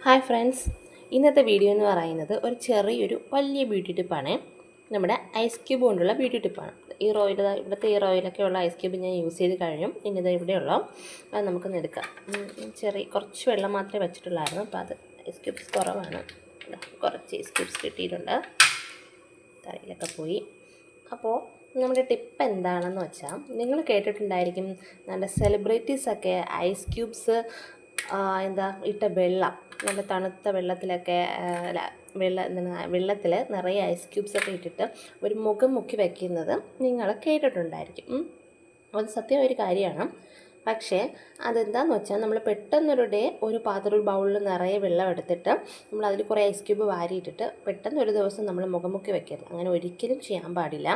Hi friends, ഇന്നത്തെ video എന്ന് പറയുന്നത് ഒരു ചെറിയൊരു വലിയ ബ്യൂട്ടി ടിപ്പാണ്. നമ്മുടെ ഐസ് ക്യൂബ് കൊണ്ടുള്ള ബ്യൂട്ടി ടിപ്പാണ്. ഈ റോയിൽ ഇവിടുത്തെ ഈ റോയിലൊക്കെ ഉള്ള ഐസ് ക്യൂബ് ഞാൻ യൂസ് ചെയ്ത് കഴിഞ്ഞു. ഇനി ഇത് ഇവിടെയുള്ള അത് നമുക്കൊന്ന് എടുക്കാം. കുറച്ച് വെള്ളം മാത്രമേ വെച്ചിട്ടുള്ളായിരുന്നു, അപ്പോൾ അത് ഐസ് ക്യൂബ്സ് കുറവാണ്. കുറച്ച് ഐസ് ക്യൂബ്സ് കിട്ടിയിട്ടുണ്ട്, തറയിലൊക്കെ പോയി. അപ്പോൾ നമ്മുടെ ടിപ്പ് എന്താണെന്ന് വെച്ചാൽ, നിങ്ങൾ കേട്ടിട്ടുണ്ടായിരിക്കും നല്ല സെലിബ്രിറ്റീസൊക്കെ ഐസ് ക്യൂബ്സ് ഇട്ട വെള്ളം, നല്ല തണുത്ത വെള്ളത്തിലൊക്കെ വെള്ളത്തിൽ നിറയെ ഐസ് ക്യൂബ്സൊക്കെ ഇട്ടിട്ട് ഒരു മുഖം മുക്കി വയ്ക്കുന്നത് നിങ്ങൾ കേട്ടിട്ടുണ്ടായിരിക്കും. അത് സത്യം ഒരു കാര്യമാണ്. പക്ഷേ അതെന്താണെന്ന് വെച്ചാൽ, നമ്മൾ പെട്ടെന്നൊരു ഒരു ബൗളിൽ നിറയെ വെള്ളം എടുത്തിട്ട് നമ്മൾ അതിൽ കുറേ ഐസ് ക്യൂബ് വാരിയിട്ടിട്ട് പെട്ടെന്ന് ഒരു ദിവസം നമ്മൾ മുഖമുക്കി വെക്കരുത്. അങ്ങനെ ഒരിക്കലും ചെയ്യാൻ പാടില്ല.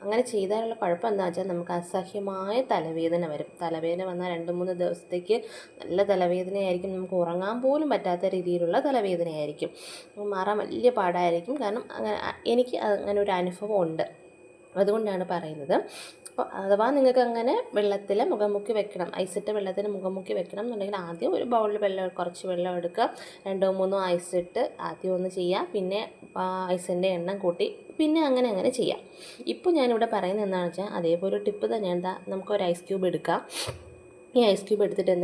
അങ്ങനെ ചെയ്താലുള്ള കുഴപ്പം എന്താ വെച്ചാൽ, നമുക്ക് അസഹ്യമായ തലവേദന വരും. തലവേദന വന്നാൽ 2-3 ദിവസത്തേക്ക് നല്ല തലവേദനയായിരിക്കും. നമുക്ക് ഉറങ്ങാൻ പോലും പറ്റാത്ത രീതിയിലുള്ള തലവേദനയായിരിക്കും. മാറാൻ വലിയ പാടായിരിക്കും. കാരണം എനിക്ക് അങ്ങനെ ഒരു അനുഭവം ഉണ്ട്, അതുകൊണ്ടാണ് പറയുന്നത്. അപ്പോൾ അഥവാ നിങ്ങൾക്ക് അങ്ങനെ വെള്ളത്തിൽ മുഖം മുക്കി വെക്കണം, ഐസിട്ട് വെള്ളത്തിൽ മുഖം മുക്കി വെക്കണം എന്നുണ്ടെങ്കിൽ, ആദ്യം ഒരു ബൗളിൽ കുറച്ച് വെള്ളം എടുക്കുക, 2-3 ഐസിട്ട് ആദ്യം ഒന്ന് ചെയ്യുക, പിന്നെ ഐസിൻ്റെ എണ്ണം കൂട്ടി പിന്നെ അങ്ങനെ ചെയ്യാം. ഇപ്പോൾ ഞാനിവിടെ പറയുന്നത് എന്താണെന്ന് വെച്ചാൽ, അതേപോലെ ടിപ്പ് തന്നെയാണ്. നമുക്കൊരു ഐസ് ക്യൂബ് എടുക്കാം. ഈ ഐസ് ക്യൂബ് എടുത്തിട്ട്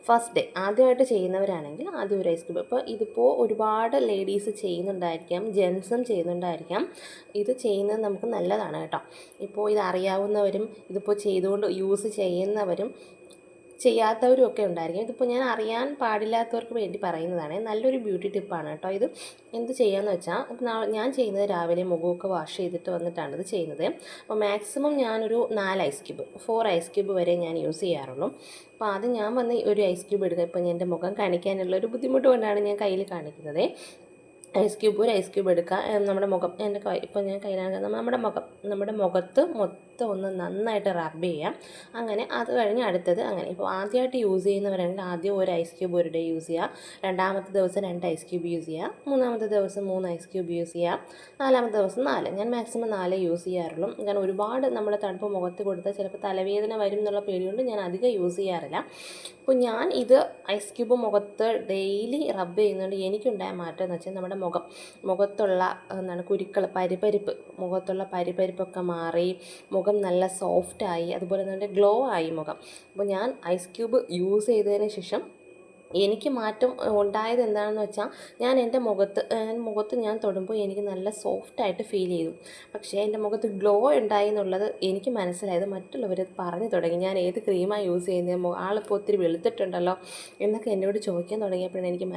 ഫസ്റ്റ് ഡേ ആദ്യമായിട്ട് ചെയ്യുന്നവരാണെങ്കിൽ ആദ്യം ഒരു ഐസ് ക്യൂബ്. ഇതിപ്പോൾ ഒരുപാട് ലേഡീസ് ചെയ്യുന്നുണ്ടായിരിക്കാം, ജെൻസും ചെയ്യുന്നുണ്ടായിരിക്കാം. ഇത് ചെയ്യുന്നത് നമുക്ക് നല്ലതാണ് കേട്ടോ. ഇപ്പോൾ ഇത് അറിയാവുന്നവരും ഇതിപ്പോൾ യൂസ് ചെയ്യുന്നവരും ചെയ്യാത്തവരും ഒക്കെ ഉണ്ടായിരിക്കും. ഇതിപ്പോൾ ഞാൻ അറിയാൻ പാടില്ലാത്തവർക്ക് വേണ്ടി പറയുന്നതാണ്. നല്ലൊരു ബ്യൂട്ടി ടിപ്പാണ് കേട്ടോ. ഇത് എന്ത് ചെയ്യാമെന്ന് വെച്ചാൽ, ഞാൻ ചെയ്യുന്നത് രാവിലെ മുഖമൊക്കെ വാഷ് ചെയ്തിട്ട് വന്നിട്ടാണ് ഇത് ചെയ്യുന്നത്. അപ്പോൾ മാക്സിമം ഞാനൊരു 4 ഐസ് ക്യൂബ് 4 ഐസ് ക്യൂബ് വരെ ഞാൻ യൂസ് ചെയ്യാറുള്ളൂ. അപ്പോൾ ആദ്യം ഞാൻ വന്ന് ഒരു ഐസ് ക്യൂബ് എടുക്കുക. ഇപ്പോൾ എൻ്റെ മുഖം കാണിക്കാനുള്ള ഒരു ബുദ്ധിമുട്ട് കൊണ്ടാണ് ഞാൻ കയ്യിൽ കാണിക്കുന്നത്. ഒരു ഐസ് ക്യൂബ് എടുക്കുക. നമ്മുടെ മുഖം ഇപ്പോൾ ഞാൻ കയ്യിലാണ്, നമ്മുടെ മുഖത്ത് മൊത്തം ഒന്ന് നന്നായിട്ട് റബ്ബ് ചെയ്യാം. അങ്ങനെ അത് കഴിഞ്ഞ് അടുത്തത് അങ്ങനെ. ഇപ്പോൾ ആദ്യമായിട്ട് യൂസ് ചെയ്യുന്നവരാണെങ്കിൽ ആദ്യം ഒരു ഐസ് ക്യൂബ് ഒരു ഡേ യൂസ് ചെയ്യുക, രണ്ടാമത്തെ ദിവസം 2 ഐസ് ക്യൂബ് യൂസ് ചെയ്യുക, മൂന്നാമത്തെ ദിവസം 3 ഐസ് ക്യൂബ് യൂസ് ചെയ്യുക, നാലാമത്തെ ദിവസം 4. ഞാൻ മാക്സിമം 4 യൂസ് ചെയ്യാറുള്ളൂ. കാരണം ഒരുപാട് നമ്മൾ തണുപ്പ് മുഖത്ത് കൊടുത്താൽ ചിലപ്പോൾ തലവേദന വരും എന്നുള്ള പേടികൊണ്ട് ഞാൻ അധികം യൂസ് ചെയ്യാറില്ല. അപ്പോൾ ഞാൻ ഇത് ഐസ് ക്യൂബ് മുഖത്ത് ഡെയിലി റബ്ബ് ചെയ്യുന്നതുകൊണ്ട് എനിക്കുണ്ടായ മാറ്റം എന്ന് വെച്ചാൽ, നമ്മുടെ മുഖത്തുള്ള കുരുക്കൾ, മുഖത്തുള്ള പരിപരിപ്പൊക്കെ മാറി, മുഖം നല്ല സോഫ്റ്റായി, അതുപോലെ തന്നെ ഗ്ലോ ആയി മുഖം. അപ്പോൾ ഞാൻ ഐസ് ക്യൂബ് യൂസ് ചെയ്തതിന് ശേഷം എനിക്ക് മാറ്റം ഉണ്ടായത് എന്താണെന്ന് വെച്ചാൽ, ഞാൻ എൻ്റെ മുഖത്ത് ഞാൻ തൊടുമ്പോൾ എനിക്ക് നല്ല സോഫ്റ്റായിട്ട് ഫീൽ ചെയ്തു. പക്ഷേ എൻ്റെ മുഖത്ത് ഗ്ലോ ഉണ്ടായി എന്നുള്ളത് എനിക്ക് മനസ്സിലായത് മറ്റുള്ളവർ പറഞ്ഞു തുടങ്ങി. ഞാൻ ഏത് ക്രീമാണ് യൂസ് ചെയ്യുന്നത്, ആളിപ്പോൾ ഒത്തിരി വെളുത്തിട്ടുണ്ടല്ലോ എന്നൊക്കെ എന്നോട് ചോദിക്കാൻ തുടങ്ങിയപ്പോഴാണ് എനിക്ക്